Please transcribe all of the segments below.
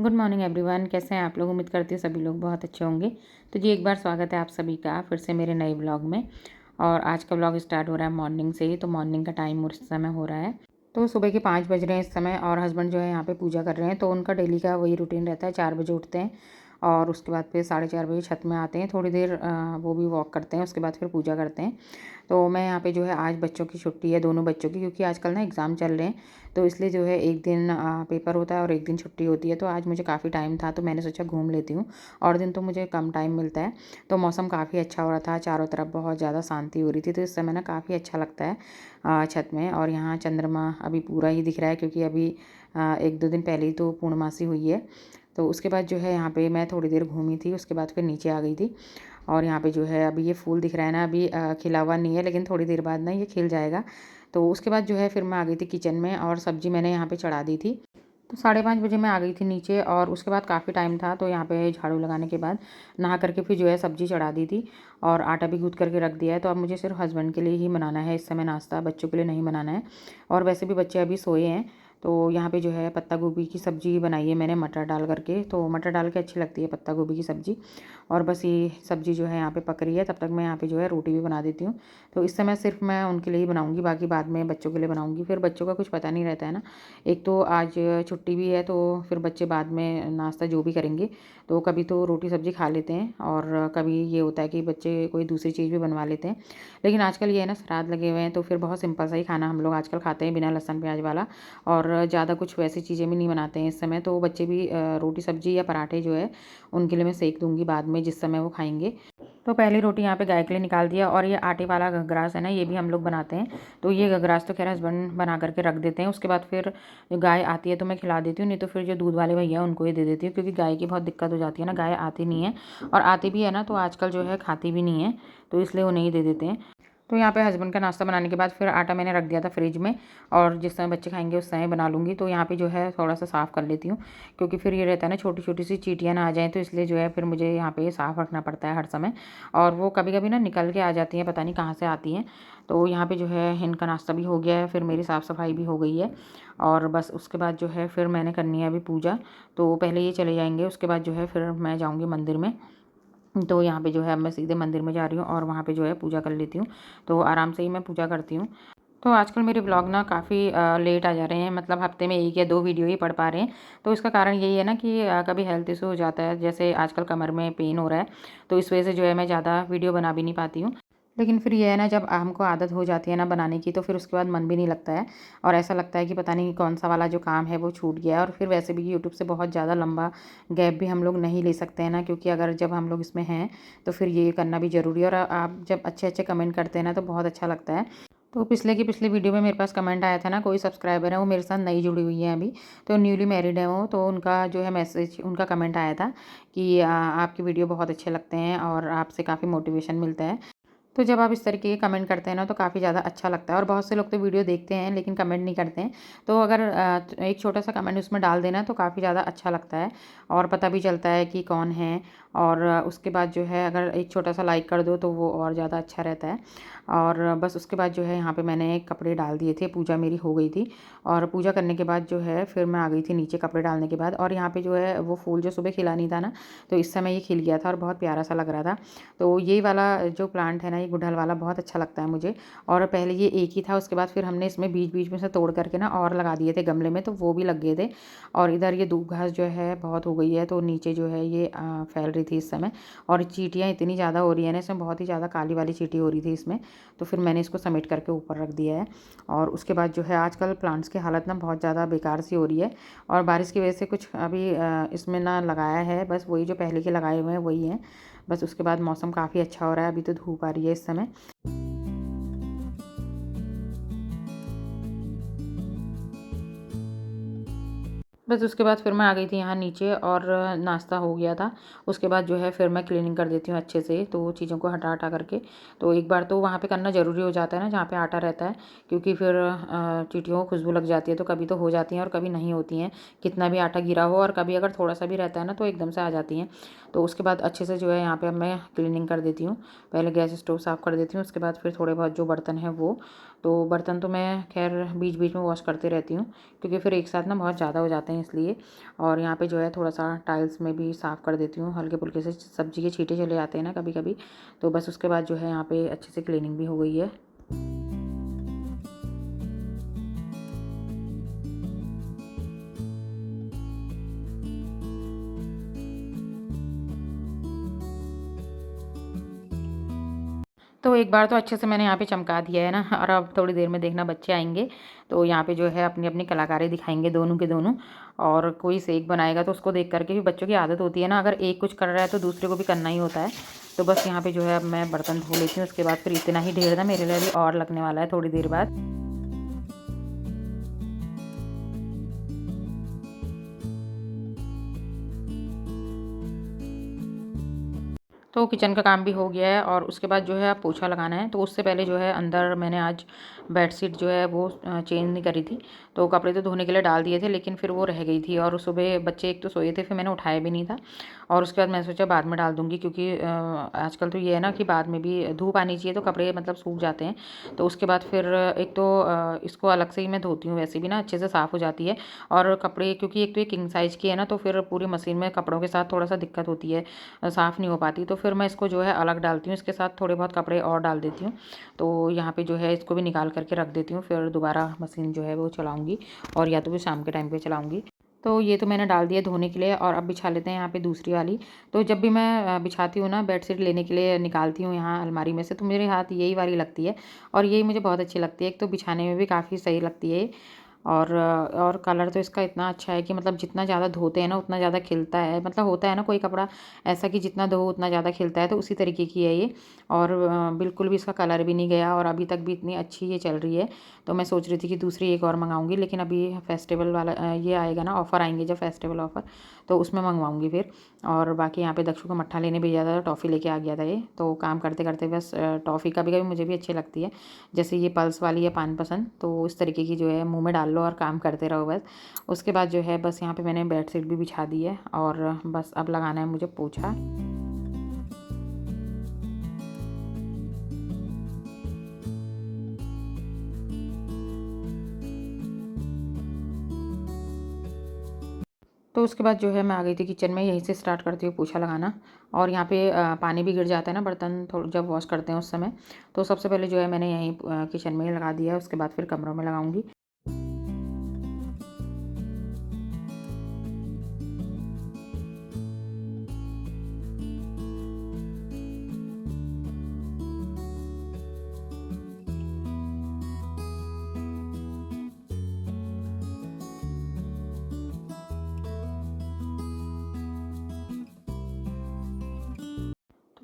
Good morning everyone, कैसे हैं आप लोग। उम्मीद करती हूँ सभी लोग बहुत अच्छे होंगे। तो जी एक बार स्वागत है आप सभी का फिर से मेरे नए ब्लॉग में। और आज का ब्लॉग स्टार्ट हो रहा है मॉर्निंग से ही। तो मॉर्निंग का टाइम उस समय हो रहा है, तो सुबह के 5 बज रहे हैं इस समय। और हस्बैंड जो है यहाँ पे पूजा कर रहे हैं। तो उनका डेली का वही रूटीन रहता है, 4 बजे उठते हैं और उसके बाद फिर 4:30 बजे छत में आते हैं। थोड़ी देर वो भी वॉक करते हैं, उसके बाद फिर पूजा करते हैं। तो मैं यहाँ पे जो है, आज बच्चों की छुट्टी है, दोनों बच्चों की, क्योंकि आजकल ना एग्ज़ाम चल रहे हैं। तो इसलिए जो है एक दिन पेपर होता है और एक दिन छुट्टी होती है। तो आज मुझे काफ़ी टाइम था, तो मैंने सोचा घूम लेती हूँ। और दिन तो मुझे कम टाइम मिलता है। तो मौसम काफ़ी अच्छा हो रहा था, चारों तरफ बहुत ज़्यादा शांति हो रही थी। तो इस समय ना काफ़ी अच्छा लगता है छत में। और यहाँ चंद्रमा अभी पूरा ही दिख रहा है, क्योंकि अभी 1-2 दिन पहले ही तो पूर्णमासी हुई है। तो उसके बाद जो है यहाँ पे मैं थोड़ी देर घूमी थी, उसके बाद फिर नीचे आ गई थी। और यहाँ पे जो है अभी ये फूल दिख रहा है ना, अभी खिला हुआ नहीं है, लेकिन थोड़ी देर बाद ना ये खिल जाएगा। तो उसके बाद जो है फिर मैं आ गई थी किचन में, और सब्ज़ी मैंने यहाँ पे चढ़ा दी थी। तो 5:30 बजे मैं आ गई थी नीचे। और उसके बाद काफ़ी टाइम था, तो यहाँ पे झाड़ू लगाने के बाद नहा करके फिर जो है सब्ज़ी चढ़ा दी थी और आटा भी गूँथ करके रख दिया है। तो अब मुझे सिर्फ हस्बैंड के लिए ही बनाना है इस समय नाश्ता, बच्चों के लिए नहीं बनाना है। और वैसे भी बच्चे अभी सोए हैं। तो यहाँ पे जो है पत्ता गोभी की सब्ज़ी बनाई है मैंने मटर डाल करके। तो मटर डाल के अच्छी लगती है पत्ता गोभी की सब्ज़ी। और बस ये सब्ज़ी जो है यहाँ पे पक रही है, तब तक मैं यहाँ पे जो है रोटी भी बना देती हूँ। तो इस समय सिर्फ मैं उनके लिए ही बनाऊँगी, बाकी बाद में बच्चों के लिए बनाऊँगी। फिर बच्चों का कुछ पता नहीं रहता है ना, एक तो आज छुट्टी भी है, तो फिर बच्चे बाद में नाश्ता जो भी करेंगे, तो कभी तो रोटी सब्ज़ी खा लेते हैं और कभी ये होता है कि बच्चे कोई दूसरी चीज़ भी बनवा लेते हैं। लेकिन आजकल ये है ना, श्राद्ध लगे हुए हैं, तो फिर बहुत सिंपल सा ही खाना हम लोग आजकल खाते हैं, बिना लहसुन प्याज वाला। और ज़्यादा कुछ वैसी चीज़ें भी नहीं बनाते हैं इस समय। तो बच्चे भी रोटी सब्ज़ी या पराठे जो है उनके लिए मैं सेक दूँगी बाद में, जिस समय वो खाएँगे। तो पहली रोटी यहाँ पे गाय के लिए निकाल दिया। और ये आटे वाला घग्गरास है ना, ये भी हम लोग बनाते हैं। तो ये घग्गरास तो खैर हस्बैंड बना करके रख देते हैं। उसके बाद फिर जो गाय आती है तो मैं खिला देती हूँ, नहीं तो फिर जो दूध वाले भैया उनको ही दे देती हूँ, क्योंकि गाय की बहुत दिक्कत हो जाती है ना, गाय आती नहीं है। और आती भी है ना, तो आजकल जो है खाती भी नहीं है, तो इसलिए उन्हें ही दे देते हैं। तो यहाँ पे हस्बैंड का नाश्ता बनाने के बाद फिर आटा मैंने रख दिया था फ्रिज में, और जिस समय बच्चे खाएंगे उस समय बना लूँगी। तो यहाँ पे जो है थोड़ा सा साफ़ कर लेती हूँ, क्योंकि फिर ये रहता है ना छोटी छोटी सी चींटियाँ ना आ जाएँ, तो इसलिए जो है फिर मुझे यहाँ पे साफ़ रखना पड़ता है हर समय। और वो कभी कभी ना निकल के आ जाती हैं, पता नहीं कहाँ से आती हैं। तो यहाँ पे जो है इनका नाश्ता भी हो गया है, फिर मेरी साफ़ सफाई भी हो गई है। और बस उसके बाद जो है फिर मैंने करनी है अभी पूजा। तो पहले ये चले जाएंगे, उसके बाद जो है फिर मैं जाऊँगी मंदिर में। तो यहाँ पे जो है अब मैं सीधे मंदिर में जा रही हूँ और वहाँ पे जो है पूजा कर लेती हूँ। तो आराम से ही मैं पूजा करती हूँ। तो आजकल मेरे व्लॉग ना काफ़ी लेट आ जा रहे हैं, मतलब हफ्ते में 1 या 2 वीडियो ही पढ़ पा रहे हैं। तो इसका कारण यही है ना कि कभी हेल्थ इशू हो जाता है, जैसे आजकल कमर में पेन हो रहा है। तो इस वजह से जो है मैं ज़्यादा वीडियो बना भी नहीं पाती हूँ। लेकिन फिर ये है ना, जब हमको आदत हो जाती है ना बनाने की, तो फिर उसके बाद मन भी नहीं लगता है। और ऐसा लगता है कि पता नहीं कौन सा वाला जो काम है वो छूट गया है। और फिर वैसे भी यूट्यूब से बहुत ज़्यादा लंबा गैप भी हम लोग नहीं ले सकते हैं ना, क्योंकि अगर जब हम लोग इसमें हैं तो फिर ये करना भी ज़रूरी है। और आप जब अच्छे अच्छे कमेंट करते हैं ना, तो बहुत अच्छा लगता है। तो पिछले वीडियो में मेरे पास कमेंट आया था ना, कोई सब्सक्राइबर है वो मेरे साथ नई जुड़ी हुई है अभी, तो न्यूली मैरिड है वो। तो उनका जो है मैसेज, उनका कमेंट आया था कि आपके वीडियो बहुत अच्छे लगते हैं और आपसे काफ़ी मोटिवेशन मिलता है। तो जब आप इस तरीके के कमेंट करते हैं ना, तो काफ़ी ज़्यादा अच्छा लगता है। और बहुत से लोग तो वीडियो देखते हैं लेकिन कमेंट नहीं करते हैं। तो अगर एक छोटा सा कमेंट उसमें डाल देना, तो काफ़ी ज़्यादा अच्छा लगता है और पता भी चलता है कि कौन है। और उसके बाद जो है अगर एक छोटा सा लाइक कर दो, तो वो और ज़्यादा अच्छा रहता है। और बस उसके बाद जो है यहाँ पे मैंने कपड़े डाल दिए थे, पूजा मेरी हो गई थी। और पूजा करने के बाद जो है फिर मैं आ गई थी नीचे कपड़े डालने के बाद। और यहाँ पे जो है वो फूल जो सुबह खिला नहीं था ना, तो इस समय ये खिल गया था और बहुत प्यारा सा लग रहा था। तो ये वाला जो प्लांट है ना, ये गुड़हल वाला बहुत अच्छा लगता है मुझे। और पहले ये एक ही था, उसके बाद फिर हमने इसमें बीच बीच में से तोड़ करके ना और लगा दिए थे गमले में, तो वो भी लग गए थे। और इधर ये दूब घास जो है बहुत हो गई है, तो नीचे जो है ये फैल रही थी इस समय। और चींटियाँ इतनी ज़्यादा हो रही है ना इसमें, बहुत ही ज़्यादा काली वाली चींटी हो रही थी इसमें। तो फिर मैंने इसको समेट करके ऊपर रख दिया है। और उसके बाद जो है आजकल प्लांट्स की हालत ना बहुत ज़्यादा बेकार सी हो रही है। और बारिश की वजह से कुछ अभी इसमें ना लगाया है, बस वही जो पहले के लगाए हुए हैं वही हैं। बस उसके बाद मौसम काफ़ी अच्छा हो रहा है, अभी तो धूप आ रही है इस समय। बस उसके बाद फिर मैं आ गई थी यहाँ नीचे और नाश्ता हो गया था। उसके बाद जो है फिर मैं क्लीनिंग कर देती हूँ अच्छे से, तो चीज़ों को हटा हटा करके। तो एक बार तो वहाँ पे करना ज़रूरी हो जाता है ना, जहाँ पे आटा रहता है, क्योंकि फिर चींटियों को खुशबू लग जाती है। तो कभी तो हो जाती हैं और कभी नहीं होती हैं, कितना भी आटा गिरा हो। और कभी अगर थोड़ा सा भी रहता है ना, तो एकदम से आ जाती हैं। तो उसके बाद अच्छे से जो है यहाँ पर अब मैं क्लीनिंग कर देती हूँ। पहले गैस स्टोव साफ़ कर देती हूँ, उसके बाद फिर थोड़े बहुत जो बर्तन हैं वो। तो बर्तन तो मैं खैर बीच बीच में वॉश करते रहती हूँ, क्योंकि फिर एक साथ ना बहुत ज़्यादा हो जाते हैं हैं इसलिए। और यहाँ पे जो है थोड़ा सा टाइल्स में भी साफ़ कर देती हूँ, हल्के फुल्के से सब्ज़ी के छींटे चले जाते हैं ना कभी कभी, तो बस उसके बाद जो है यहाँ पे अच्छे से क्लीनिंग भी हो गई है। तो एक बार तो अच्छे से मैंने यहाँ पे चमका दिया है ना, और अब थोड़ी देर में देखना बच्चे आएँगे, तो यहाँ पे जो है अपनी-अपनी कलाकारी दिखाएँगे दोनों के दोनों। और कोई सेक बनाएगा तो उसको देख कर के भी बच्चों की आदत होती है ना, अगर एक कुछ कर रहा है तो दूसरे को भी करना ही होता है। तो बस यहाँ पे जो है अब मैं बर्तन धो लेती हूँ, उसके बाद फिर इतना ही ढेर ना मेरे लिए अभी और लगने वाला है थोड़ी देर बाद। तो किचन का काम भी हो गया है और उसके बाद जो है अब पोछा लगाना है। तो उससे पहले जो है अंदर मैंने आज बेडशीट जो है वो चेंज नहीं करी थी। तो कपड़े तो धोने के लिए डाल दिए थे, लेकिन फिर वो रह गई थी और सुबह बच्चे एक तो सोए थे, फिर मैंने उठाया भी नहीं था। और उसके बाद मैंने सोचा बाद में डाल दूँगी, क्योंकि आजकल तो ये है ना कि बाद में भी धूप आनी चाहिए तो कपड़े मतलब सूख जाते हैं। तो उसके बाद फिर एक तो इसको अलग से ही मैं धोती हूँ, वैसे भी ना अच्छे से साफ़ हो जाती है। और कपड़े क्योंकि एक तो ये किंग साइज़ की है ना, तो फिर पूरी मशीन में कपड़ों के साथ थोड़ा सा दिक्कत होती है, साफ़ नहीं हो पाती। तो फिर मैं इसको जो है अलग डालती हूँ, इसके साथ थोड़े बहुत कपड़े और डाल देती हूँ। तो यहाँ पे जो है इसको भी निकाल करके रख देती हूँ, फिर दोबारा मशीन जो है वो चलाऊँगी, और या तो फिर शाम के टाइम पे चलाऊँगी। तो ये तो मैंने डाल दिया धोने के लिए, और अब बिछा लेते हैं यहाँ पे दूसरी वाली। तो जब भी मैं बिछाती हूँ ना बेडशीट लेने के लिए निकालती हूँ यहाँ अलमारी में से, तो मेरे हाथ यही वाली लगती है, और यही मुझे बहुत अच्छी लगती है। एक तो बिछाने में भी काफ़ी सही लगती है, और कलर तो इसका इतना अच्छा है कि मतलब जितना ज़्यादा धोते हैं ना उतना ज़्यादा खिलता है। मतलब होता है ना कोई कपड़ा ऐसा कि जितना धो उतना ज़्यादा खिलता है, तो उसी तरीके की है ये। और बिल्कुल भी इसका कलर भी नहीं गया, और अभी तक भी इतनी अच्छी ये चल रही है। तो मैं सोच रही थी कि दूसरी एक और मंगाऊंगी, लेकिन अभी फेस्टिवल वाला ये आएगा ना, ऑफ़र आएंगे जब फेस्टिवल ऑफ़र, तो उसमें मंगवाऊंगी फिर। और बाकी यहाँ पे दक्षु को मट्ठा लेने भेजा था, टॉफ़ी लेके आ गया था ये। तो काम करते करते बस टॉफ़ी कभी कभी मुझे भी अच्छी लगती है, जैसे ये पल्स वाली है पान पसंद, तो इस तरीके की जो है मुंह में डाल लो और काम करते रहो बस। उसके बाद जो है बस यहाँ पे मैंने बेडशीट भी बिछा दी है, और बस अब लगाना है मुझे पोछा। तो उसके बाद जो है मैं आ गई थी किचन में, यहीं से स्टार्ट करती हूँ पोछा लगाना। और यहाँ पे पानी भी गिर जाता है ना बर्तन थोड़ा जब वॉश करते हैं उस समय, तो सबसे पहले जो है मैंने यहीं किचन में ही लगा दिया है, उसके बाद फिर कमरों में लगाऊंगी।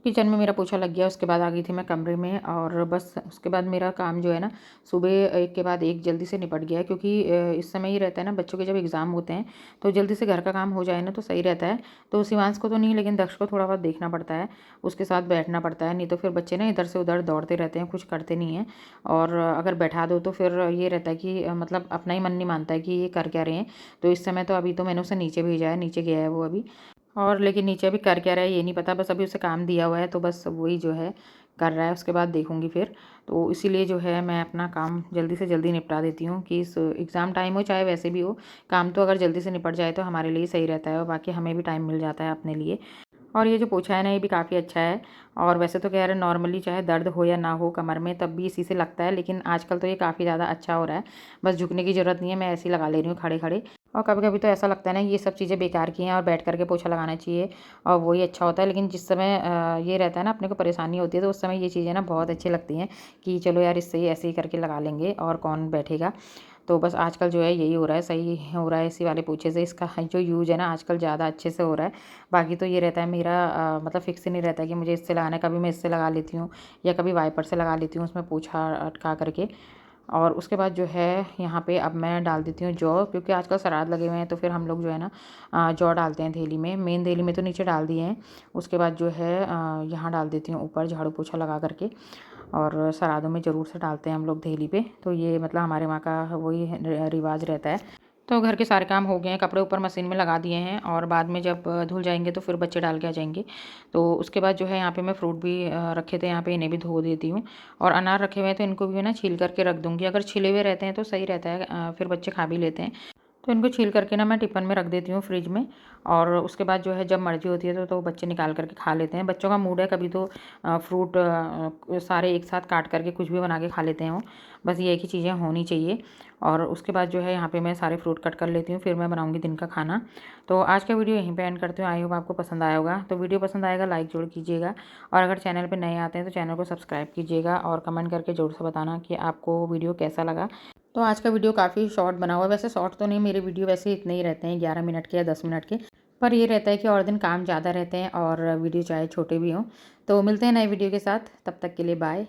किचन में मेरा पोछा लग गया, उसके बाद आ गई थी मैं कमरे में, और बस उसके बाद मेरा काम जो है ना सुबह एक के बाद एक जल्दी से निपट गया, क्योंकि इस समय ही रहता है ना बच्चों के जब एग्ज़ाम होते हैं, तो जल्दी से घर का काम हो जाए ना तो सही रहता है। तो शिवांश को तो नहीं, लेकिन दक्ष को थोड़ा बहुत देखना पड़ता है, उसके साथ बैठना पड़ता है, नहीं तो फिर बच्चे ना इधर से उधर दौड़ते रहते हैं, कुछ करते नहीं हैं। और अगर बैठा दो तो फिर ये रहता है कि मतलब अपना ही मन नहीं मानता है कि ये कर क्या रहे हैं। तो इस समय तो अभी तो मैंने उसे नीचे भेजा है, नीचे गया है वो अभी। और लेकिन नीचे अभी कर क्या रहा है ये नहीं पता, बस अभी उसे काम दिया हुआ है तो बस वही जो है कर रहा है, उसके बाद देखूंगी फिर। तो इसीलिए जो है मैं अपना काम जल्दी से जल्दी निपटा देती हूँ, कि इस एग्ज़ाम टाइम हो चाहे वैसे भी हो, काम तो अगर जल्दी से निपट जाए तो हमारे लिए सही रहता है, और बाकी हमें भी टाइम मिल जाता है अपने लिए। और ये जो पोछा है ना ये भी काफ़ी अच्छा है। और वैसे तो कह रहे नॉर्मली चाहे दर्द हो या ना हो कमर में तब भी इसी से लगता है, लेकिन आजकल तो ये काफ़ी ज़्यादा अच्छा हो रहा है। बस झुकने की ज़रूरत नहीं है, मैं ऐसे ही लगा ले रही हूँ खड़े खड़े। और कभी कभी तो ऐसा लगता है ना ये सब चीज़ें बेकार की हैं और बैठ करके पोछा लगाना चाहिए, और वही अच्छा होता है। लेकिन जिस समय ये रहता है ना अपने को परेशानी होती है, तो उस समय ये चीज़ें ना बहुत अच्छी लगती हैं, कि चलो यार इससे ही ऐसे ही करके लगा लेंगे और कौन बैठेगा। तो बस आजकल जो है यही हो रहा है, सही हो रहा है इसी वाले पोछे से, इसका जो यूज है ना आजकल ज़्यादा अच्छे से हो रहा है। बाकी तो ये रहता है मेरा मतलब फिक्स ही नहीं रहता है कि मुझे इससे लगाना है, कभी मैं इससे लगा लेती हूँ या कभी वाइपर से लगा लेती हूँ उसमें पोछा अटका करके। और उसके बाद जो है यहाँ पे अब मैं डाल देती हूँ जौ, क्योंकि आजकल श्राद्ध लगे हुए हैं, तो फिर हम लोग जो है ना जौ डालते हैं थैली में, मेन थैली में तो नीचे डाल दिए हैं। उसके बाद जो है यहाँ डाल देती हूँ ऊपर झाड़ू पोछा लगा करके। और श्राद्धों में ज़रूर से डालते हैं हम लोग थैली पे, तो ये मतलब हमारे वहाँ का वही रिवाज रहता है। तो घर के सारे काम हो गए हैं, कपड़े ऊपर मशीन में लगा दिए हैं, और बाद में जब धुल जाएंगे तो फिर बच्चे डाल के आ जाएंगे। तो उसके बाद जो है यहाँ पे मैं फ्रूट भी रखे थे, यहाँ पे इन्हें भी धो देती हूँ। और अनार रखे हुए हैं तो इनको भी ना छील करके रख दूँगी, अगर छिले हुए रहते हैं तो सही रहता है, फिर बच्चे खा भी लेते हैं। तो इनको छील करके ना मैं टिफ़िन में रख देती हूँ फ्रिज में। और उसके बाद जो है जब मर्ज़ी होती है तो बच्चे निकाल करके खा लेते हैं। बच्चों का मूड है कभी तो फ्रूट सारे एक साथ काट करके कुछ भी बना के खा लेते हैं वो। बस ये है कि चीज़ें होनी चाहिए। और उसके बाद जो है यहाँ पे मैं सारे फ्रूट कट कर लेती हूँ, फिर मैं बनाऊँगी दिन का खाना। तो आज का वीडियो यहीं पे एंड करती हूँ। आई होप आपको पसंद आया होगा। तो वीडियो पसंद आएगा लाइक ज़रूर कीजिएगा, और अगर चैनल पे नए आते हैं तो चैनल को सब्सक्राइब कीजिएगा, और कमेंट करके ज़रूर से बताना कि आपको वीडियो कैसा लगा। तो आज का वीडियो काफ़ी शॉर्ट बना हुआ है। वैसे शॉर्ट तो नहीं, मेरे वीडियो वैसे इतने ही रहते हैं, 11 मिनट के या 10 मिनट के। पर ये रहता है कि और दिन काम ज़्यादा रहते हैं और वीडियो चाहे छोटे भी हों। तो मिलते हैं नए वीडियो के साथ, तब तक के लिए बाय।